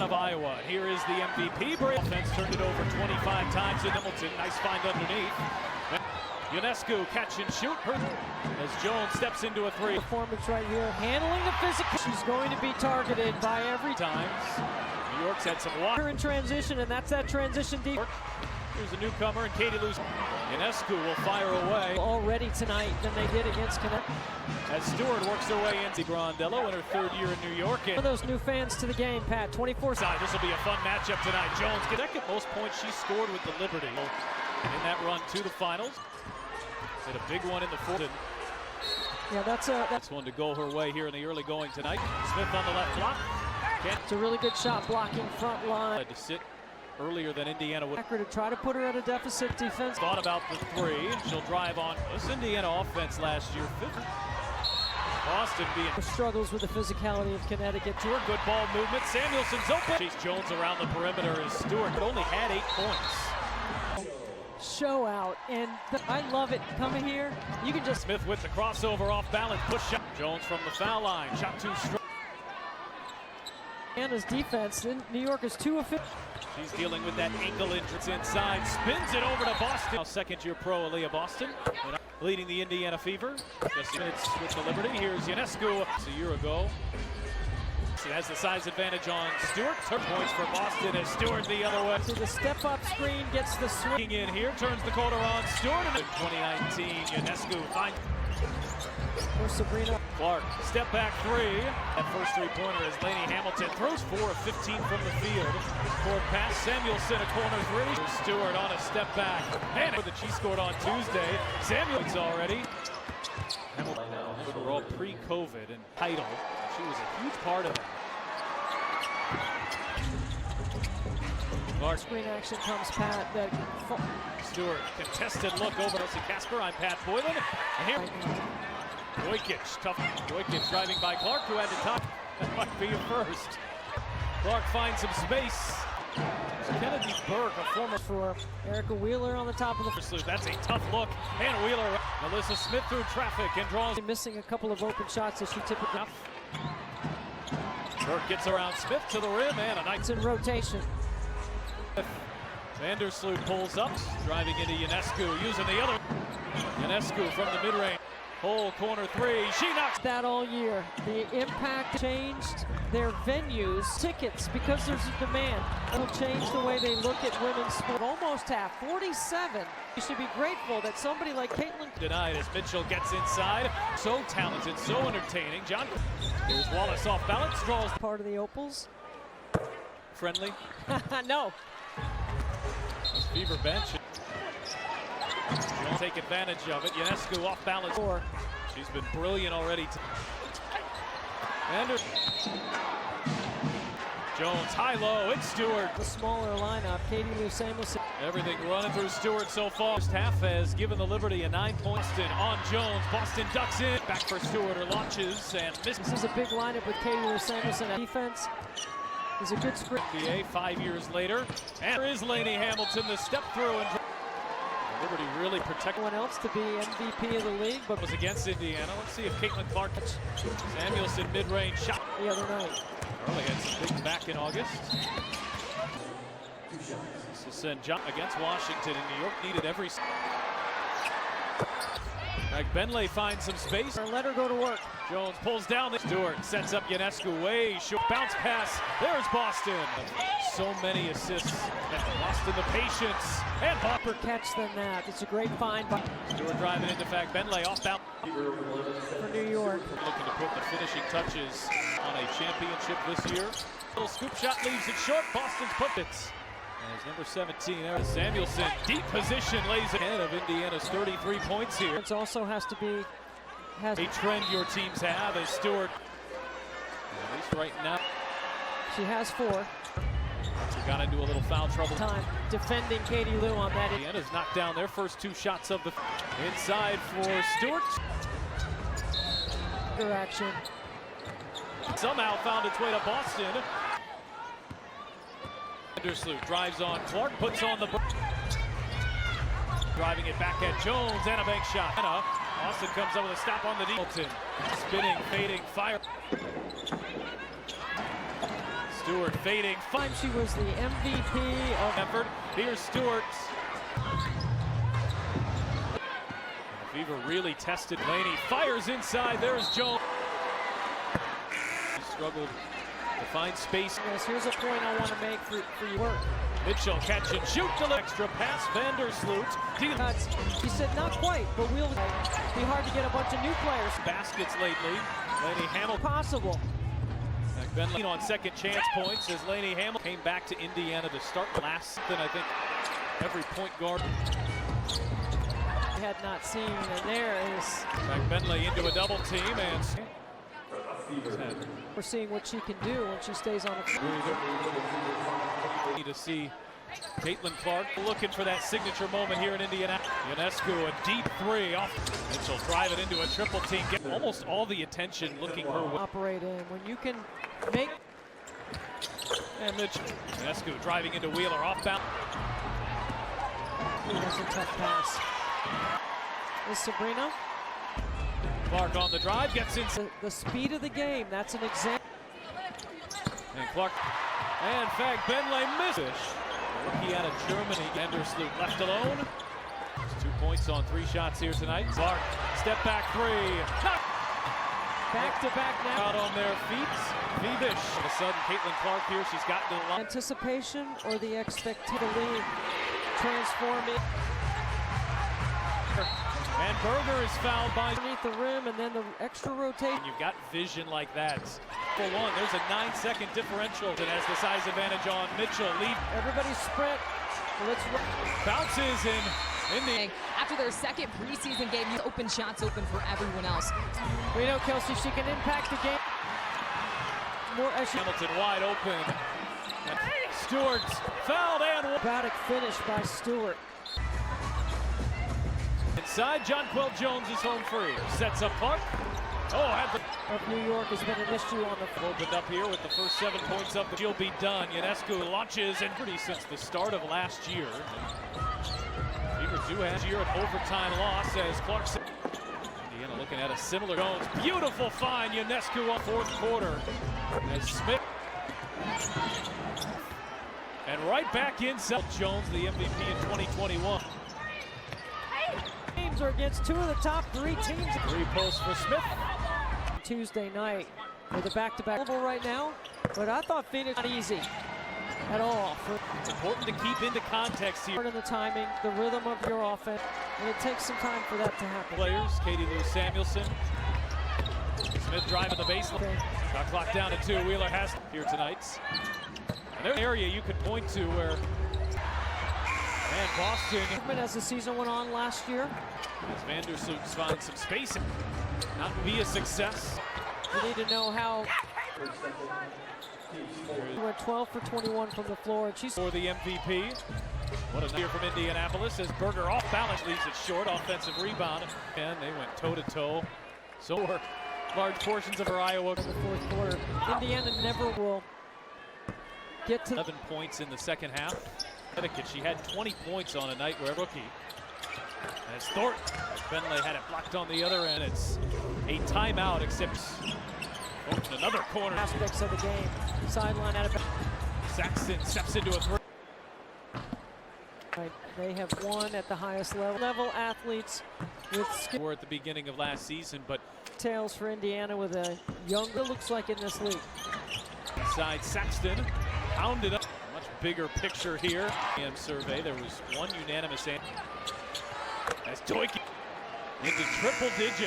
of Iowa. Here is the MVP. Offense turned it over 25 times in Hamilton. Nice find underneath. Ionescu catch and shoot as Jones steps into a three. Performance right here, handling the physical. She's going to be targeted by every times. New York's had some water in transition, and that's that transition deep. Here's a newcomer, and Katie Lewis. Ionescu will fire away. Already tonight than they did against Connecticut. As Stewart works her way into Grondello in her third year in New York. One of those new fans to the game, Pat. 24 side. This will be a fun matchup tonight. Jones, second most points she scored with the Liberty in that run to the finals. Hit a big one in the fourth. Yeah, that's one to go her way here in the early going tonight. Smith on the left block. It's a really good shot blocking front line. To sit earlier than Indiana would. To try to put her at a deficit defense. Thought about the three, and she'll drive on. This Indiana offense last year. Boston being struggles with the physicality of Connecticut. Stewart, good ball movement. Samuelson's open. Chase Jones around the perimeter as Stewart only had 8 points. Show out, and I love it. Coming here, you can just. Smith with the crossover off balance, push shot. Jones from the foul line, shot too strong. Anna's defense, then New York is 2 of 5. She's dealing with that ankle injury inside, spins it over to Boston. Now second-year pro Aaliyah Boston, leading the Indiana Fever. Just minutes with the Liberty. Here's Ionescu. A year ago. It has the size advantage on Stewart. Turn points for Boston as Stewart the other way. So the step-up screen gets the swing in here, turns the corner on Stewart. And in 2019, Ionescu finds Sabrina Clark. Step back three. That first three-pointer as Lainey Hamilton throws 4 of 15 from the field. Forward pass, Samuelson a corner three. Stewart on a step back. Man, that she scored on Tuesday. Samuelson's already. Hamilton were all pre-COVID and title. She was a huge part of it. Clark. Screen action comes Pat. Stewart, contested look over Elsie Casper. I'm Pat Boylan. And here, Boykic, tough. Boykic driving by Clark, who had the top. That might be your first. Clark finds some space. Kennedy Burke, a former for Erica Wheeler on the top of the. That's a tough look. And Wheeler, Melissa Smith through traffic and draws. Missing a couple of open shots as she typically. Burke gets around Smith to the rim and a nice in rotation. Vandersloot pulls up, driving into Ionescu, using the other. Ionescu from the mid-range. Whole corner three. She knocks that all year. The Impact changed their venues, tickets, because there's a demand. It'll change the way they look at women's sport. Almost half, 47. You should be grateful that somebody like Caitlin. Denied as Mitchell gets inside. So talented, so entertaining. John. Here's Wallace off balance, draws. Part of the Opals. Friendly? No. Fever bench. She'll take advantage of it. Ionescu off balance. She's been brilliant already. Jones high-low. It's Stewart. The smaller lineup. Katie Lou Samuelson. Everything running through Stewart so far. First half has given the Liberty a 9-point. Boston on Jones. Boston ducks in. Back for Stewart. Her launches and misses. This is a big lineup with Katie Lou Samuelson. Defense is a good script. NBA 5 years later. And there is Lainey Hamilton, the step through and Liberty really protect one else to be MVP of the league, but was against Indiana. Let's see if Caitlin Clark. Samuelson mid-range shot the other night. Early had some big back in August. This will send John against Washington, and New York needed every. Like Benley finds some space. Let her go to work. Jones pulls down. Stewart sets up Ionescu way short. Bounce pass. There's Boston. So many assists. And Boston the patience. And Bopper catch than that. It's a great find by Stewart driving into fact. Benley off down. For New York. Looking to put the finishing touches on a championship this year. Little scoop shot leaves it short. Boston's put it. As number 17, there is Samuelson. Deep position lays ahead of Indiana's 33 points here. It also has to be a trend your teams have as Stewart. At least right now. She has 4. She got into a little foul trouble. Time defending Katie Lou on that. Indiana's knocked down their first 2 shots of the inside for Stewart. Action. Somehow found its way to Boston. Vandersloot drives on Clark, puts on the driving it back at Jones and a bank shot. Austin comes up with a stop on the Hamilton. Spinning, fading, fire. Stewart fading. She was the MVP of Effort. Here's Stewart. Fever really tested. Laney fires inside. There's Jones. He struggled to find space. Yes, here's a point I want to make for your work. Mitchell catch and shoot. Extra pass. Vandersloot. He said not quite, but we'll be hard to get a bunch of new players. Baskets lately. Laney Hamilton. Possible. Benley on second chance points as Laney Hamilton came back to Indiana to start last. Then I think every point guard had not seen, and there is Bentley into a double team, and we're seeing what she can do when she stays on the floor. To see Caitlin Clark looking for that signature moment here in Indiana. Ionescu, a deep three off. Mitchell drive it into a triple team. Get almost all the attention looking her way. Operate in when you can make. And Mitchell. Ionescu driving into Wheeler off bound. Ooh, that's a tough pass. Is Sabrina. Clark on the drive, gets in. The speed of the game, that's an example. And Clark. And Fag Benley misses. Rookie out of Germany. Vandersloot left alone. There's 2 points on 3 shots here tonight. Clark, step back three. Back to back now. Out on their feet. Feebish. All of a sudden, Caitlin Clark here, she's gotten to the line. Anticipation or the expectation to lead, transforming. And Berger is fouled by underneath the rim, and then the extra rotation. You've got vision like that. For one, there's a 9-second differential that has the size advantage on Mitchell. Lead. Everybody sprint. Let's bounces in the after their second preseason game, open shots open for everyone else. We know Kelsey, she can impact the game. More as she Hamilton wide open. And Stewart's fouled and acrobatic finish by Stewart. Inside, Jonquel Jones is home free. Sets up Clark. Oh, had the of New York has been an issue on the floor. Opened up here with the first 7 points up. She'll be done. Ionescu launches and pretty since the start of last year. Fever do have a year an overtime loss as Clarkson. Indiana looking at a similar Jones. Beautiful find. Ionescu on fourth quarter. As Smith. And right back inside. Jones, the MVP in 2021. Games are against 2 of the top 3 teams. 3 posts for Smith. Tuesday night with a back-to-back level right now, but I thought Phoenix not easy at all. It's important to keep into context here. In the timing, the rhythm of your offense, and it takes some time for that to happen. Players, Katie Lou Samuelson. Smith driving the baseline. Okay. Shot clock down to 2. Wheeler has here tonight. And there's an area you could point to where and Boston. As the season went on last year. As Vandersloot finds some space. Not be a success. You need to know how. He went 12 for 21 from the floor. And she's for the MVP. What a year from Indianapolis as Berger off balance leaves it short. Offensive rebound. And they went toe to toe. So were large portions of her Iowa. In the fourth quarter. Indiana never will get to 11 points in the second half. She had 20 points on a night where rookie. As Thornton, Bentley had it blocked on the other end. It's a timeout, except Thornton another corner. Aspects of the game. Sideline out of. Saxton steps into a three. Right. They have won at the highest level athletes with skill. We're at the beginning of last season, but Tails for Indiana with a younger looks like in this league. Inside Saxton, pounded up. Much bigger picture here. And survey, there was one unanimous answer. As Doike into triple digits.